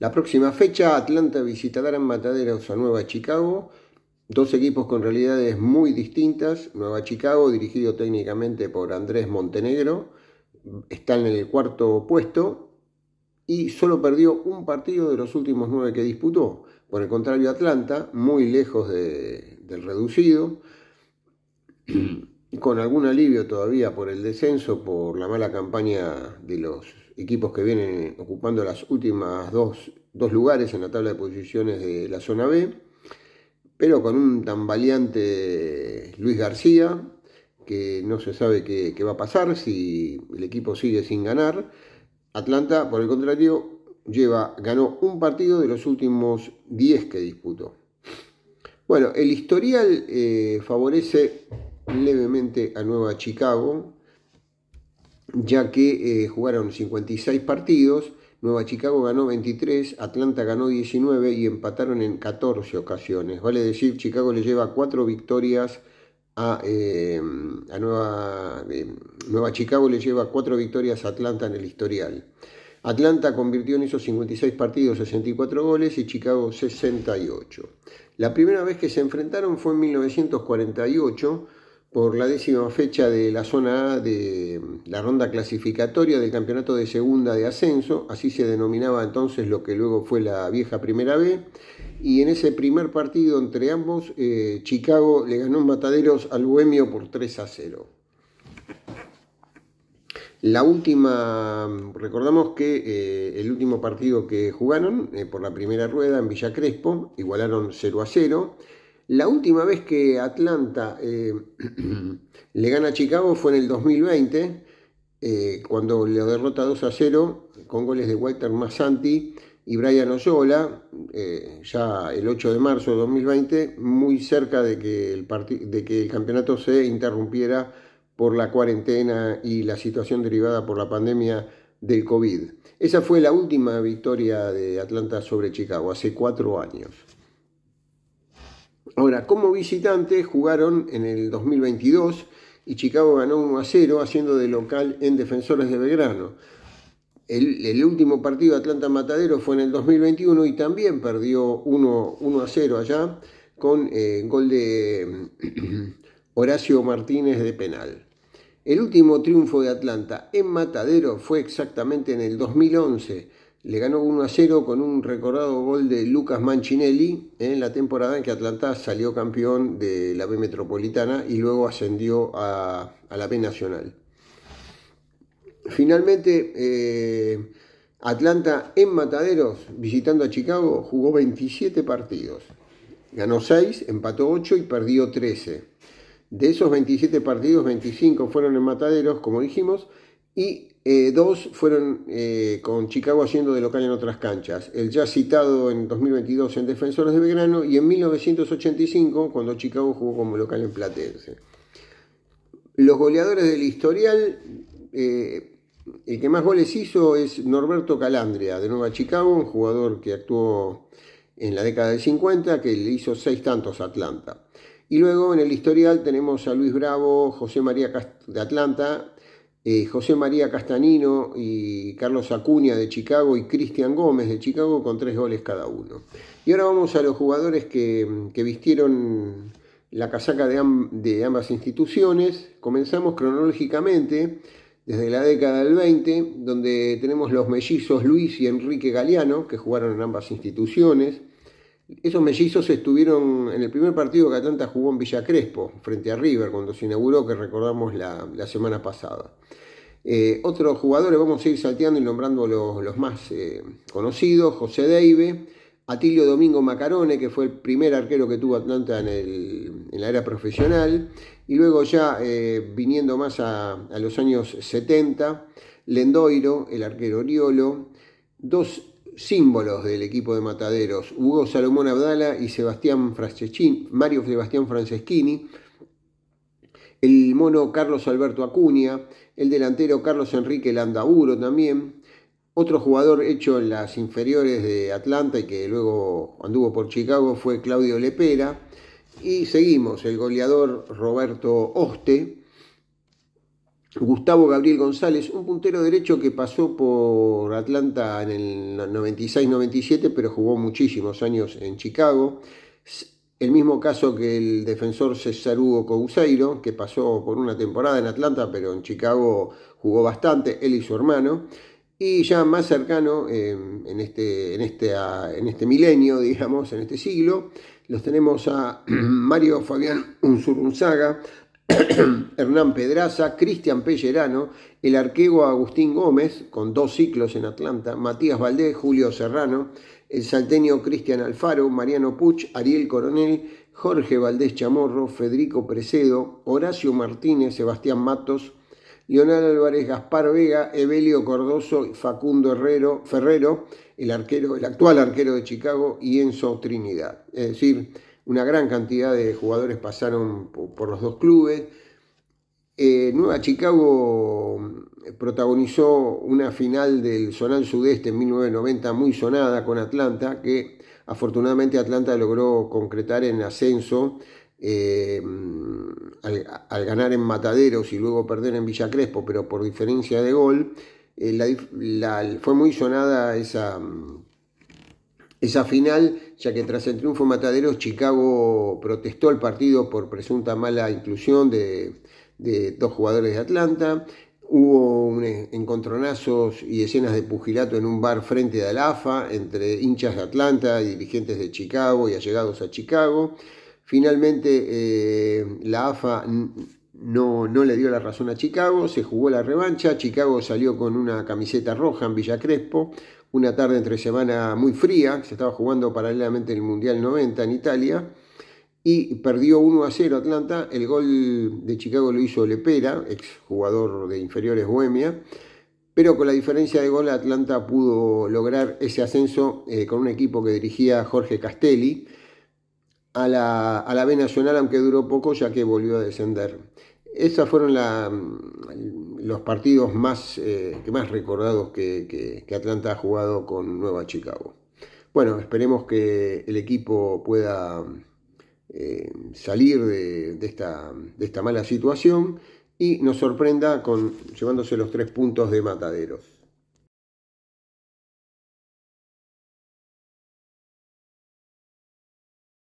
La próxima fecha, Atlanta visitará en Mataderos a Nueva Chicago. Dos equipos con realidades muy distintas. Nueva Chicago, dirigido técnicamente por Andrés Montenegro, está en el cuarto puesto y solo perdió un partido de los últimos 9 que disputó. Por el contrario, Atlanta, muy lejos del reducido, con algún alivio todavía por el descenso, por la mala campaña de los equipos que vienen ocupando las últimas dos lugares en la tabla de posiciones de la zona B, pero con un tambaleante Luis García, que no se sabe qué va a pasar si el equipo sigue sin ganar. Atlanta, por el contrario, ganó un partido de los últimos 10 que disputó. Bueno, el historial favorece levemente a Nueva Chicago, ya que jugaron 56 partidos, Nueva Chicago ganó 23, Atlanta ganó 19 y empataron en 14 ocasiones. Vale decir, Chicago le lleva 4 victorias a Nueva Chicago le lleva 4 victorias a Atlanta en el historial. Atlanta convirtió en esos 56 partidos 64 goles y Chicago 68. La primera vez que se enfrentaron fue en 1948 por la 10ª fecha de la zona A de la ronda clasificatoria del campeonato de segunda de ascenso, así se denominaba entonces lo que luego fue la vieja primera B, y en ese primer partido entre ambos, Chicago le ganó en Mataderos al Bohemio por 3-0. La última, recordamos que el último partido que jugaron por la primera rueda en Villa Crespo, igualaron 0-0. La última vez que Atlanta le gana a Chicago fue en el 2020, cuando le derrota 2-0 con goles de Walter Massanti y Brian Oyola, ya el 8 de marzo de 2020, muy cerca de que el campeonato se interrumpiera por la cuarentena y la situación derivada por la pandemia del COVID. Esa fue la última victoria de Atlanta sobre Chicago, hace 4 años. Ahora, como visitantes jugaron en el 2022 y Chicago ganó 1-0 haciendo de local en Defensores de Belgrano. El último partido de Atlanta Matadero fue en el 2021 y también perdió 1-0 allá con gol de Horacio Martínez de penal. El último triunfo de Atlanta en Matadero fue exactamente en el 2011. Le ganó 1-0 con un recordado gol de Lucas Mancinelli en la temporada en que Atlanta salió campeón de la B Metropolitana y luego ascendió a la B Nacional. Finalmente, Atlanta en Mataderos, visitando a Chicago, jugó 27 partidos. Ganó 6, empató 8 y perdió 13. De esos 27 partidos, 25 fueron en Mataderos, como dijimos, y 2 fueron con Chicago haciendo de local en otras canchas. El ya citado en 2022 en Defensores de Belgrano y en 1985 cuando Chicago jugó como local en Platense. Los goleadores del historial, el que más goles hizo es Norberto Calandria de Nueva Chicago, un jugador que actuó en la década del 50, que le hizo 6 tantos a Atlanta. Y luego en el historial tenemos a Luis Bravo, José María de Atlanta, José María Castanino y Carlos Acuña de Chicago y Cristian Gómez de Chicago con 3 goles cada uno. Y ahora vamos a los jugadores que vistieron la casaca de ambas instituciones. Comenzamos cronológicamente desde la década del 20, donde tenemos los mellizos Luis y Enrique Galeano, que jugaron en ambas instituciones. Esos mellizos estuvieron en el primer partido que Atlanta jugó en Villa Crespo, frente a River, cuando se inauguró, que recordamos la semana pasada. Otros jugadores, vamos a ir salteando y nombrando los más conocidos: José Deive, Atilio Domingo Macarone, que fue el primer arquero que tuvo Atlanta en la era profesional, y luego ya viniendo más a los años 70, Lendoiro, el arquero Oriolo, 2 símbolos del equipo de Mataderos, Hugo Salomón Abdala y Mario Sebastián Franceschini, el mono Carlos Alberto Acuña, el delantero Carlos Enrique Landaburo también, otro jugador hecho en las inferiores de Atlanta y que luego anduvo por Chicago fue Claudio Lepera, y seguimos, el goleador Roberto Oste, Gustavo Gabriel González, un puntero derecho que pasó por Atlanta en el 96-97, pero jugó muchísimos años en Chicago. El mismo caso que el defensor César Hugo Couseiro, que pasó por una temporada en Atlanta, pero en Chicago jugó bastante, él y su hermano. Y ya más cercano, en este milenio, digamos, en este siglo, los tenemos a Mario Fabián Unzurunzaga, Hernán Pedraza, Cristian Pellerano, el arquero Agustín Gómez, con 2 ciclos en Atlanta, Matías Valdés, Julio Serrano, el salteño Cristian Alfaro, Mariano Puch, Ariel Coronel, Jorge Valdés Chamorro, Federico Precedo, Horacio Martínez, Sebastián Matos, Leonel Álvarez, Gaspar Vega, Evelio Cordoso, Facundo Ferrero, el actual arquero de Chicago, y Enzo Trinidad. Es decir, una gran cantidad de jugadores pasaron por los 2 clubes. Nueva Chicago protagonizó una final del Zonal Sudeste en 1990 muy sonada con Atlanta, que afortunadamente Atlanta logró concretar en ascenso al ganar en Mataderos y luego perder en Villa Crespo, pero por diferencia de gol. Fue muy sonada esa final, ya que tras el triunfo en Mataderos, Chicago protestó el partido por presunta mala inclusión de 2 jugadores de Atlanta. Hubo encontronazos y escenas de pugilato en un bar frente a la AFA entre hinchas de Atlanta y dirigentes de Chicago y allegados a Chicago. Finalmente la AFA no le dio la razón a Chicago, se jugó la revancha. Chicago salió con una camiseta roja en Villa Crespo, una tarde entre semana muy fría, se estaba jugando paralelamente el Mundial 90 en Italia, y perdió 1-0 Atlanta. El gol de Chicago lo hizo Lepera, ex jugador de inferiores Bohemia, pero con la diferencia de gol Atlanta pudo lograr ese ascenso con un equipo que dirigía Jorge Castelli a la B Nacional, aunque duró poco ya que volvió a descender. Esos fueron los partidos más recordados que Atlanta ha jugado con Nueva Chicago. Bueno, esperemos que el equipo pueda salir de esta mala situación y nos sorprenda llevándose los 3 puntos de Mataderos.